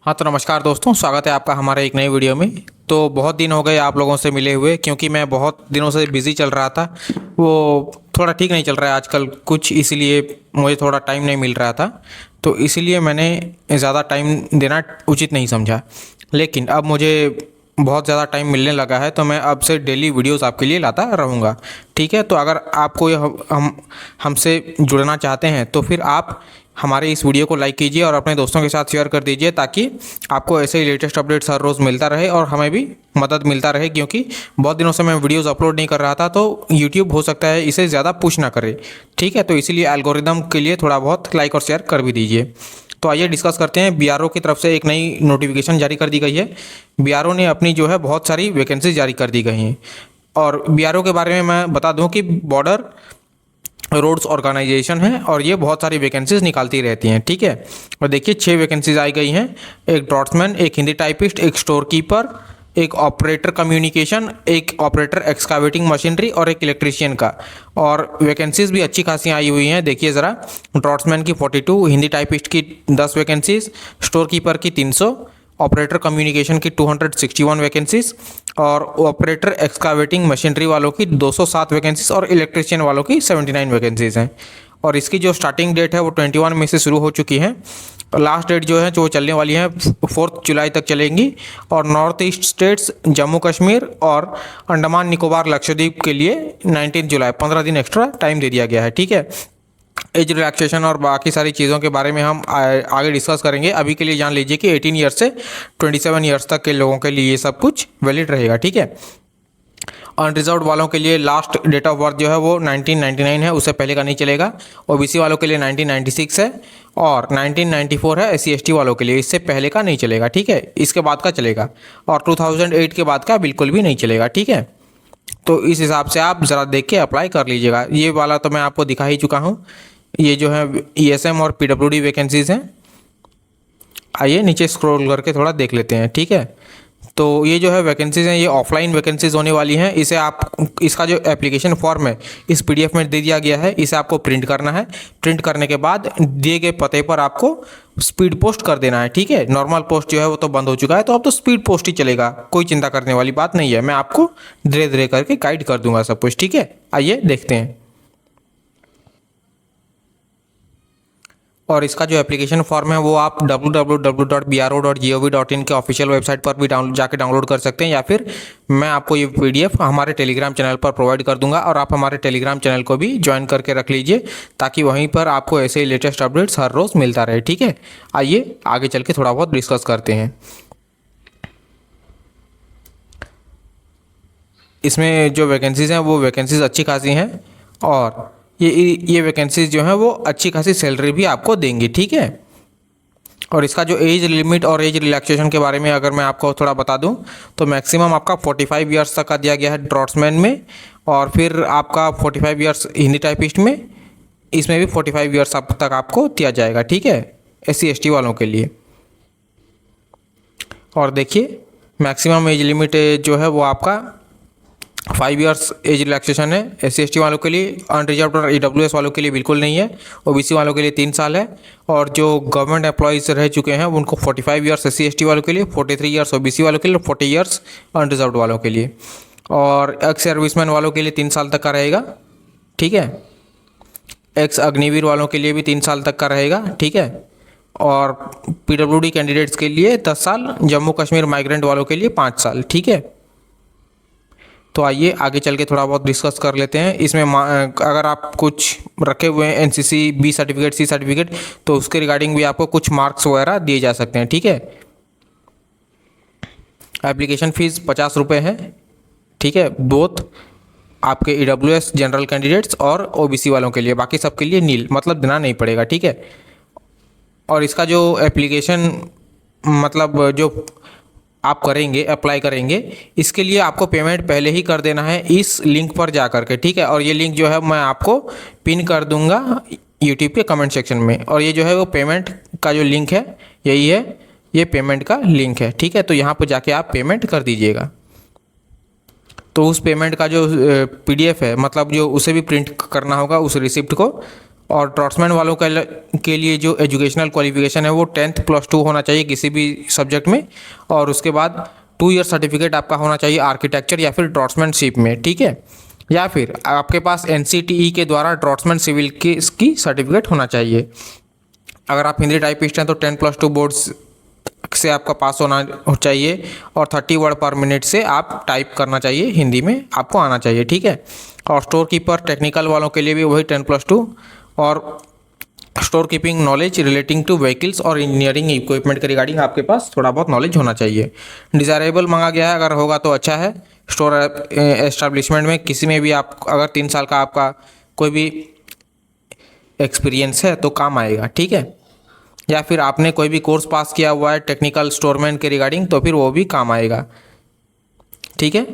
हाँ तो नमस्कार दोस्तों, स्वागत है आपका हमारे एक नई वीडियो में। तो बहुत दिन हो गए आप लोगों से मिले हुए, क्योंकि मैं बहुत दिनों से बिज़ी चल रहा था। वो थोड़ा ठीक नहीं चल रहा है आजकल कुछ, इसीलिए मुझे थोड़ा टाइम नहीं मिल रहा था। तो इसीलिए मैंने ज़्यादा टाइम देना उचित नहीं समझा। लेकिन अब मुझे बहुत ज़्यादा टाइम मिलने लगा है, तो मैं अब से डेली वीडियोस आपके लिए लाता रहूँगा। ठीक है, तो अगर आपको हमसे जुड़ना चाहते हैं तो फिर आप हमारे इस वीडियो को लाइक कीजिए और अपने दोस्तों के साथ शेयर कर दीजिए, ताकि आपको ऐसे ही लेटेस्ट अपडेट्स हर रोज़ मिलता रहे और हमें भी मदद मिलता रहे। क्योंकि बहुत दिनों से मैं वीडियोस अपलोड नहीं कर रहा था, तो यूट्यूब हो सकता है इसे ज़्यादा पुश ना करे। ठीक है, तो इसीलिए एल्गोरिदम के लिए थोड़ा बहुत लाइक और शेयर कर भी दीजिए। तो आइए डिस्कस करते हैं। बीआरओ की तरफ से एक नई नोटिफिकेशन जारी कर दी गई है। बीआरओ ने अपनी जो है बहुत सारी वैकेंसी जारी कर दी गई हैं। और बीआरओ के बारे में मैं बता दूं कि बॉर्डर रोड्स ऑर्गेनाइजेशन है और ये बहुत सारी वैकेंसीज निकालती रहती हैं। ठीक है, और देखिए 6 वैकेंसीज आई गई हैं। एक ड्रॉट्समैन, एक हिंदी टाइपिस्ट, एक स्टोर कीपर, एक ऑपरेटर कम्युनिकेशन, एक ऑपरेटर एक्सकावेटिंग मशीनरी और एक इलेक्ट्रीशियन का। और वैकेंसीज भी अच्छी खासी आई हुई हैं। देखिए ज़रा, ड्रॉट्समैन की 42, हिंदी टाइपिस्ट की 10 वैकेंसीज, स्टोर कीपर की 300, ऑपरेटर कम्युनिकेशन की 261 वैकेंसीज और ऑपरेटर एक्सकावेटिंग मशीनरी वालों की 207 वैकेंसीज और इलेक्ट्रीशियन वालों की 79 वैकेंसीज हैं। और इसकी जो स्टार्टिंग डेट है वो 21 मई से शुरू हो चुकी है। और लास्ट डेट जो है जो चलने वाली है 4 जुलाई तक चलेंगी। और north east states, Jammu Kashmir और अंडमान निकोबार लक्षद्वीप के लिए 19 जुलाई 15 दिन एक्स्ट्रा टाइम दे दिया गया है। ठीक है, एज रिलैक्सेशन और बाकी सारी चीज़ों के बारे में हम आगे डिस्कस करेंगे। अभी के लिए जान लीजिए कि 18 ईयर्स से 27 ईयर्स तक के लोगों के लिए ये सब कुछ वैलिड रहेगा। ठीक है, अनरिजर्व्ड वालों के लिए लास्ट डेट ऑफ बर्थ जो है वो 1999 है, उससे पहले का नहीं चलेगा। ओबीसी वालों के लिए 1996 है और 1994 है एससी एसटी वालों के लिए, इससे पहले का नहीं चलेगा। ठीक है, इसके बाद का चलेगा। और 2008 के बाद का बिल्कुल भी नहीं चलेगा। ठीक है, तो इस हिसाब से आप ज़रा देख के अप्लाई कर लीजिएगा। ये वाला तो मैं आपको दिखा ही चुका हूँ। ये जो है ईएसएम और पीडब्ल्यूडी वैकेंसीज़ हैं। आइए नीचे स्क्रॉल करके थोड़ा देख लेते हैं। ठीक है, तो ये जो है वैकेंसीज़ हैं, ये ऑफलाइन वैकेंसीज़ होने वाली हैं। इसे आप, इसका जो एप्लीकेशन फॉर्म है इस पीडीएफ में दे दिया गया है, इसे आपको प्रिंट करना है। प्रिंट करने के बाद दिए गए पते पर आपको स्पीड पोस्ट कर देना है। ठीक है, नॉर्मल पोस्ट जो है वो तो बंद हो चुका है, तो अब तो स्पीड पोस्ट ही चलेगा। कोई चिंता करने वाली बात नहीं है, मैं आपको धीरे धीरे करके गाइड कर दूंगा सब कुछ। ठीक है, आइए देखते हैं। और इसका जो एप्लीकेशन फॉर्म है वो आप www.bro.gov.in के ऑफिशियल वेबसाइट पर भी जाके डाउनलोड कर सकते हैं, या फिर मैं आपको ये पीडीएफ हमारे टेलीग्राम चैनल पर प्रोवाइड कर दूंगा। और आप हमारे टेलीग्राम चैनल को भी ज्वाइन करके रख लीजिए, ताकि वहीं पर आपको ऐसे ही लेटेस्ट अपडेट्स हर रोज़ मिलता रहे। ठीक है, आइए आगे चल के थोड़ा बहुत डिस्कस करते हैं। इसमें जो वैकेंसीज़ हैं वो वैकेंसीज़ अच्छी खासी हैं, और ये वैकेंसीज जो हैं वो अच्छी खासी सैलरी भी आपको देंगी। ठीक है, और इसका जो एज लिमिट और एज रिलैक्सेशन के बारे में अगर मैं आपको थोड़ा बता दूं, तो मैक्सिमम आपका 45 ईयर्स तक का दिया गया है ड्रॉट्समैन में, और फिर आपका 45 ईयर्स हिंदी टाइपिस्ट में, इसमें भी 45 ईयर्स तक आपको दिया जाएगा। ठीक है, एससी एसटी वालों के लिए। और देखिए मैक्सिमम एज लिमिट जो है वो आपका 5 ईयर्स एज रिलैक्सेशन है एससी एसटी वालों के लिए। अनरिजर्व्ड और ईडब्ल्यूएस वालों के लिए बिल्कुल नहीं है। ओबीसी वालों के लिए 3 साल है। और जो गवर्नमेंट एम्प्लॉयज़ रह चुके हैं उनको 45 ईयर्स एससी एसटी वालों के लिए, 43 ईयर्स ओबीसी वालों के लिए, 40 ईयर्स अनरिजर्व्ड वालों के लिए। और एक्स सर्विसमैन वालों के लिए 3 साल तक का रहेगा। ठीक है, एक्स अग्निवीर वालों के लिए भी 3 साल तक का रहेगा। ठीक है, और पीडब्ल्यूडी कैंडिडेट्स के लिए 10 साल, जम्मू कश्मीर माइग्रेंट वालों के लिए 5 साल। ठीक है, तो आइए आगे चल के थोड़ा बहुत डिस्कस कर लेते हैं। इसमें अगर आप कुछ रखे हुए हैं NCC B certificate, C certificate, तो उसके रिगार्डिंग भी आपको कुछ मार्क्स वगैरह दिए जा सकते हैं। ठीक है, एप्लीकेशन फ़ीस 50 रुपये है। ठीक है, बोथ आपके ईडब्ल्यूएस जनरल कैंडिडेट्स और ओबीसी वालों के लिए, बाकी सबके लिए नील, मतलब देना नहीं पड़ेगा। ठीक है, और इसका जो एप्लीकेशन मतलब जो आप करेंगे, अप्लाई करेंगे, इसके लिए आपको पेमेंट पहले ही कर देना है इस लिंक पर जा कर के। ठीक है, और ये लिंक जो है मैं आपको पिन कर दूंगा यूट्यूब के कमेंट सेक्शन में। और ये जो है वो पेमेंट का जो लिंक है यही है, ये पेमेंट का लिंक है। ठीक है, तो यहाँ पर जाके आप पेमेंट कर दीजिएगा। तो उस पेमेंट का जो पीडीएफ है, मतलब जो उसे भी प्रिंट करना होगा उस रिसिप्ट को, और ड्रॉट्समैन वालों के लिए जो एजुकेशनल क्वालिफिकेशन है वो 10th +2 होना चाहिए किसी भी सब्जेक्ट में, और उसके बाद 2 ईयर सर्टिफिकेट आपका होना चाहिए आर्किटेक्चर या फिर ड्रॉट्समैनशिप में, ठीक है। या फिर आपके पास NCTE के द्वारा ड्रॉट्समैन सिविल की सर्टिफिकेट होना चाहिए। अगर आप हिंदी टाइपिस्ट हैं तो 10+2 बोर्ड्स से आपका पास होना चाहिए, और 30 वर्ड पर मिनट से आप टाइप करना चाहिए, हिंदी में आपको आना चाहिए, ठीक है। और स्टोर कीपर टेक्निकल वालों के लिए भी वही 10+2, और store keeping knowledge relating two vehicles और इंजीनियरिंग इक्विपमेंट के रिगार्डिंग आपके पास थोड़ा बहुत नॉलेज होना चाहिए। डिज़ायरेबल मांगा गया है, अगर होगा तो अच्छा है। स्टोर एस्टेब्लिशमेंट में किसी में भी आप अगर 3 साल का आपका कोई भी एक्सपीरियंस है तो काम आएगा, ठीक है। या फिर आपने कोई भी कोर्स पास किया हुआ है टेक्निकल स्टोरमैन के रिगार्डिंग तो फिर वो भी काम आएगा, ठीक है।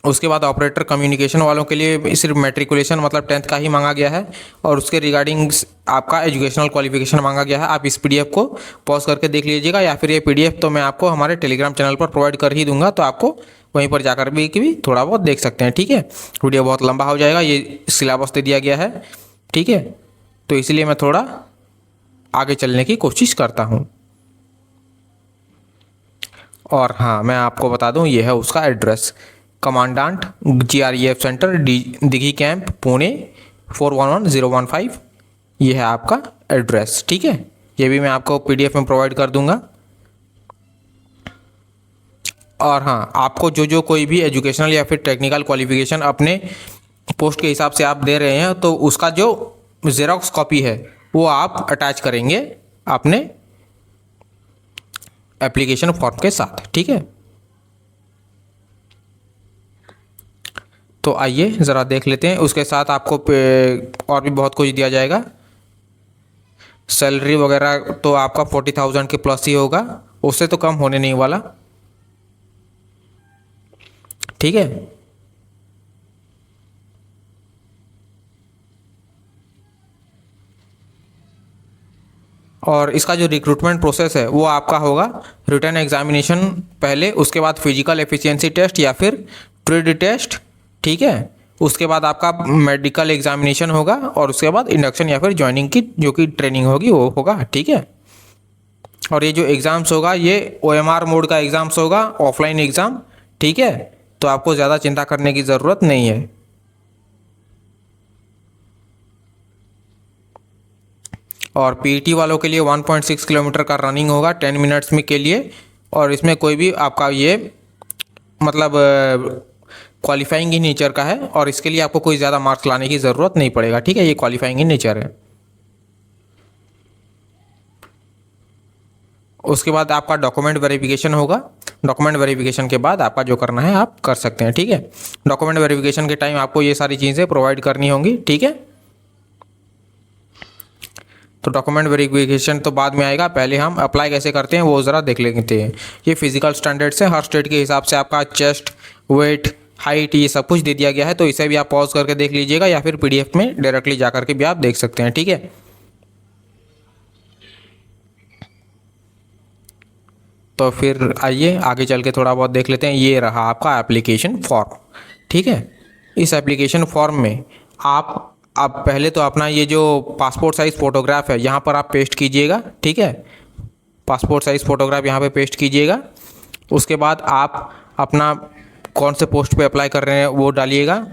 उसके बाद ऑपरेटर कम्युनिकेशन वालों के लिए सिर्फ मैट्रिकुलेशन मतलब 10th का ही मांगा गया है, और उसके रिगार्डिंग आपका एजुकेशनल क्वालिफिकेशन मांगा गया है। आप इस PDF को पॉज करके देख लीजिएगा, या फिर ये PDF तो मैं आपको हमारे टेलीग्राम चैनल पर प्रोवाइड कर ही दूंगा, तो आपको वहीं पर जाकर भी थोड़ा बहुत देख सकते हैं, ठीक है। वीडियो बहुत लंबा हो जाएगा, ये सिलेबस दे दिया गया है, ठीक है, तो इसलिए मैं थोड़ा आगे चलने की कोशिश करता हूँ। और हाँ, मैं आपको बता दूँ ये है उसका address, commandant GREF centre Dighi camp Pune 411015, ये है आपका एड्रेस, ठीक है। ये भी मैं आपको PDF में प्रोवाइड कर दूंगा। और हाँ, आपको जो कोई भी एजुकेशनल या फिर टेक्निकल क्वालिफिकेशन अपने पोस्ट के हिसाब से आप दे रहे हैं तो उसका जो जेरोक्स कॉपी है वो आप अटैच करेंगे अपने एप्लीकेशन फॉर्म के साथ, ठीक है। तो आइए ज़रा देख लेते हैं। उसके साथ आपको और भी बहुत कुछ दिया जाएगा। सैलरी वगैरह तो आपका 40,000 के प्लस ही होगा, उससे तो कम होने नहीं वाला, ठीक है। और इसका जो रिक्रूटमेंट प्रोसेस है वो आपका होगा रिटन एग्जामिनेशन पहले, उसके बाद फिजिकल एफिशिएंसी टेस्ट या फिर ट्रेड टेस्ट, ठीक है। उसके बाद आपका मेडिकल एग्जामिनेशन होगा, और उसके बाद इंडक्शन या फिर ज्वाइनिंग की जो कि ट्रेनिंग होगी वो होगा, ठीक है। और ये जो एग्ज़ाम्स होगा ये OMR मोड का एग्ज़ाम्स होगा, ऑफलाइन एग्ज़ाम, ठीक है। तो आपको ज़्यादा चिंता करने की ज़रूरत नहीं है। और PET वालों के लिए 1.6 किलोमीटर का रनिंग होगा 10 मिनट्स में के लिए, और इसमें कोई भी आपका ये मतलब क्वालिफाइंग इन नेचर का है, और इसके लिए आपको कोई ज़्यादा मार्क्स लाने की ज़रूरत नहीं पड़ेगा, ठीक है। ये क्वालिफाइंग इन नेचर है। उसके बाद आपका डॉक्यूमेंट वेरिफिकेशन होगा। डॉक्यूमेंट वेरिफिकेशन के बाद आपका जो करना है आप कर सकते हैं, ठीक है। डॉक्यूमेंट वेरिफिकेशन के टाइम आपको ये सारी चीज़ें प्रोवाइड करनी होंगी, ठीक है। तो डॉक्यूमेंट वेरिफिकेशन तो बाद में आएगा, पहले हम अप्लाई कैसे करते हैं वो ज़रा देख लेते हैं। ये फिजिकल स्टैंडर्ड्स है, हर स्टेट के हिसाब से आपका चेस्ट, वेट, हाइट ये सब कुछ दे दिया गया है, तो इसे भी आप पॉज करके देख लीजिएगा, या फिर PDF में डायरेक्टली जा करके भी आप देख सकते हैं, ठीक है। तो फिर आइए आगे चल के थोड़ा बहुत देख लेते हैं। ये रहा आपका एप्लीकेशन फॉर्म, ठीक है। इस एप्लीकेशन फॉर्म में आप पहले तो अपना ये जो पासपोर्ट साइज़ फ़ोटोग्राफ है यहाँ पर आप पेस्ट कीजिएगा, ठीक है। पासपोर्ट साइज़ फ़ोटोग्राफ यहाँ पे पेस्ट कीजिएगा। उसके बाद आप अपना कौन से पोस्ट पे अप्लाई कर रहे हैं वो डालिएगा।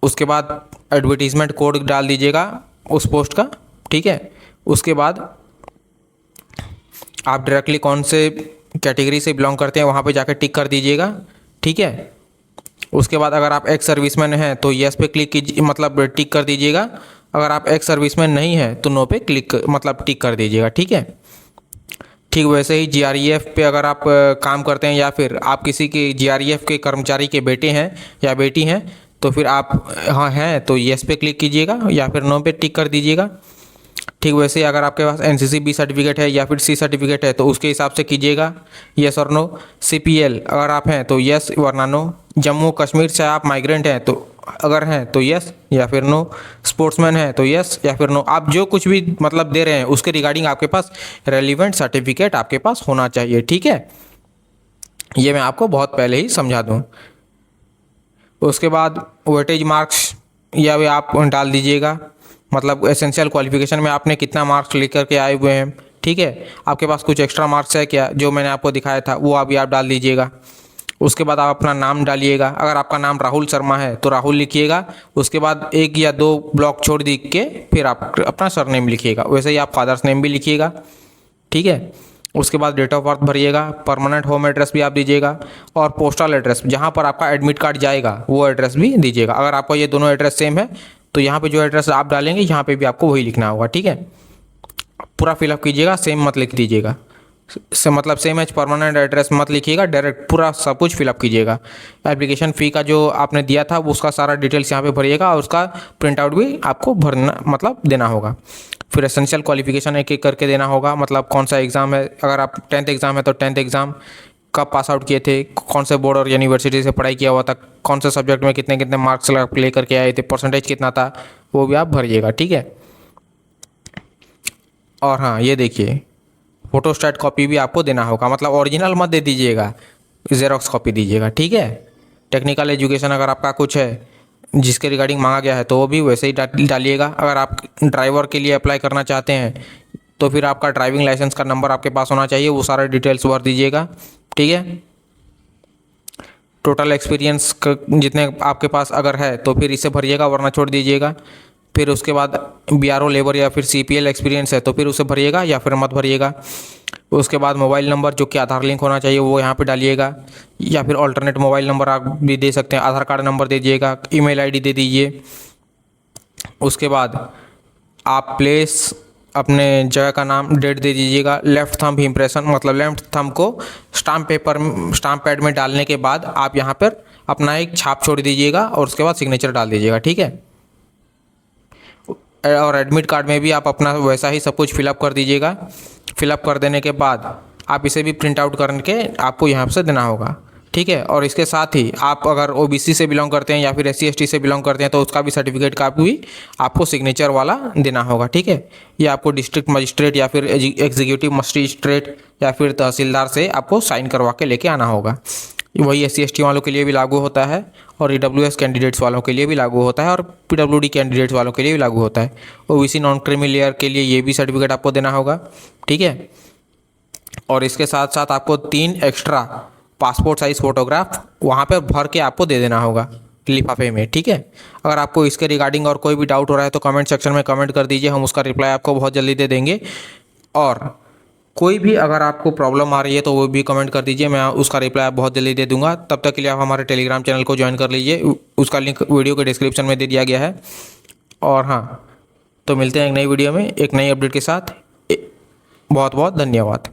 उसके बाद एडवर्टीज़मेंट कोड डाल दीजिएगा उस पोस्ट का, ठीक है। उसके बाद आप डायरेक्टली कौन से कैटेगरी से बिलोंग करते हैं वहाँ पे जाकर टिक कर दीजिएगा, ठीक है। उसके बाद अगर आप एक्स सर्विसमैन हैं तो येस पे क्लिक कीजिए, मतलब टिक कर दीजिएगा। अगर आप एक्स सर्विसमैन नहीं हैं तो नो पे क्लिक मतलब टिक कर दीजिएगा, ठीक है। ठीक वैसे ही GREF पे अगर आप काम करते हैं, या फिर आप किसी के GREF के कर्मचारी के बेटे हैं या बेटी हैं तो फिर आप हाँ हैं तो येस पे क्लिक कीजिएगा, या फिर नो पे टिक कर दीजिएगा। ठीक वैसे ही अगर आपके पास NCC B सर्टिफिकेट है या फिर C सर्टिफिकेट है तो उसके हिसाब से कीजिएगा येस और नो। CPL अगर आप हैं तो येस वरना नो। जम्मू कश्मीर से आप माइग्रेंट हैं तो अगर हैं तो येस या फिर नो। स्पोर्ट्समैन हैं तो येस या फिर नो। आप जो कुछ भी मतलब दे रहे हैं उसके रिगार्डिंग आपके पास रेलिवेंट सर्टिफिकेट आपके पास होना चाहिए, ठीक है। ये मैं आपको बहुत पहले ही समझा दूँ। उसके बाद वेटेज मार्क्स या भी आप डाल दीजिएगा, मतलब एसेंशियल क्वालिफिकेशन में आपने कितना मार्क्स लेकर के आए हुए हैं, ठीक है। आपके पास कुछ एक्स्ट्रा मार्क्स है क्या, जो मैंने आपको दिखाया था वो अभी आप डाल दीजिएगा। उसके बाद आप अपना नाम डालिएगा, अगर आपका नाम राहुल शर्मा है तो राहुल लिखिएगा। उसके बाद 1 या 2 ब्लॉक छोड़ दी के फिर आप अपना सरनेम लिखिएगा। वैसे ही आप फादर्स नेम भी लिखिएगा, ठीक है। उसके बाद डेट ऑफ बर्थ भरिएगा, परमानेंट होम एड्रेस भी आप दीजिएगा, और पोस्टल एड्रेस जहाँ पर आपका एडमिट कार्ड जाएगा वो एड्रेस भी दीजिएगा। अगर आपका ये दोनों एड्रेस सेम है तो यहाँ पे जो एड्रेस आप डालेंगे यहाँ पे भी आपको वही लिखना होगा, ठीक है। पूरा फिलअप कीजिएगा, सेम मत लिख दीजिएगा, से मतलब सेम एज परमानेंट एड्रेस मत लिखिएगा, डायरेक्ट पूरा सब कुछ फिलअप कीजिएगा। एप्लीकेशन फ़ी का जो आपने दिया था उसका सारा डिटेल्स यहाँ पे भरिएगा, और उसका प्रिंट आउट भी आपको भरना मतलब देना होगा। फिर एसेंशियल क्वालिफिकेशन एक एक करके देना होगा, मतलब कौन सा एग्ज़ाम है, अगर आप 10th एग्ज़ाम है तो 10th एग्ज़ाम कब पास आउट किए थे, कौन से बोर्ड और यूनिवर्सिटी से पढ़ाई किया हुआ था, कौन से सब्जेक्ट में कितने कितने मार्क्स ले करके आए थे, परसेंटेज कितना था, वो भी आप भरिएगा, ठीक है। और हाँ, ये देखिए फोटोस्टैट कॉपी भी आपको देना होगा, मतलब ओरिजिनल मत दे दीजिएगा, ज़ेरॉक्स कॉपी दीजिएगा, ठीक है। टेक्निकल एजुकेशन अगर आपका कुछ है जिसके रिगार्डिंग मांगा गया है तो वो भी वैसे ही डालिएगा। अगर आप ड्राइवर के लिए अप्लाई करना चाहते हैं तो फिर आपका ड्राइविंग लाइसेंस का नंबर आपके पास होना चाहिए, वो सारे डिटेल्स भर दीजिएगा, ठीक है। टोटल एक्सपीरियंस जितने आपके पास अगर है तो फिर इसे भरिएगा, वरना छोड़ दीजिएगा। फिर उसके बाद बीआरओ लेबर या फिर सीपीएल एक्सपीरियंस है तो फिर उसे भरिएगा या फिर मत भरिएगा। उसके बाद मोबाइल नंबर जो कि आधार लिंक होना चाहिए वो यहाँ पे डालिएगा, या फिर अल्टरनेट मोबाइल नंबर आप भी दे सकते हैं, आधार कार्ड नंबर दे दीजिएगा, ईमेल आईडी दे दीजिए। उसके बाद आप प्लेस अपने जगह का नाम, डेट दे दीजिएगा। लेफ़्ट थंब इम्प्रेशन, मतलब लेफ्ट थंब को स्टाम्प पैड में डालने के बाद आप यहाँ पर अपना एक छाप छोड़ दीजिएगा और उसके बाद सिग्नेचर डाल दीजिएगा, ठीक है। और एडमिट कार्ड में भी आप अपना वैसा ही सब कुछ फिलअप कर दीजिएगा। फिलअप कर देने के बाद आप इसे भी प्रिंट आउट करके आपको यहाँ से देना होगा, ठीक है। और इसके साथ ही आप अगर ओबीसी से बिलोंग करते हैं या फिर SC ST से बिलोंग करते हैं तो उसका भी सर्टिफिकेट का भी आपको सिग्नेचर वाला देना होगा, ठीक है। ये आपको डिस्ट्रिक्ट मजिस्ट्रेट या फिर एग्जीक्यूटिव मजिस्ट्रेट या फिर तहसीलदार से आपको साइन करवा के लेके आना होगा। वही SC ST वालों के लिए भी लागू होता है, और EWS कैंडिडेट्स वालों के लिए भी लागू होता है, और PWD कैंडिडेट्स वालों के लिए भी लागू होता है। OBC नॉन क्रीमी लेयर के लिए ये भी सर्टिफिकेट आपको देना होगा, ठीक है। और इसके साथ साथ आपको 3 एक्स्ट्रा पासपोर्ट साइज़ फ़ोटोग्राफ वहाँ पे भर के आपको दे देना होगा लिफाफे में, ठीक है। अगर आपको इसके रिगार्डिंग और कोई भी डाउट हो रहा है तो कमेंट सेक्शन में कमेंट कर दीजिए, हम उसका रिप्लाई आपको बहुत जल्दी दे देंगे। और कोई भी अगर आपको प्रॉब्लम आ रही है तो वो भी कमेंट कर दीजिए, मैं उसका रिप्लाई आप बहुत जल्दी दे दूंगा। तब तक के लिए आप हमारे टेलीग्राम चैनल को ज्वाइन कर लीजिए, उसका लिंक वीडियो के डिस्क्रिप्शन में दे दिया गया है। और हाँ, तो मिलते हैं एक नई वीडियो में एक नई अपडेट के साथ। बहुत बहुत धन्यवाद।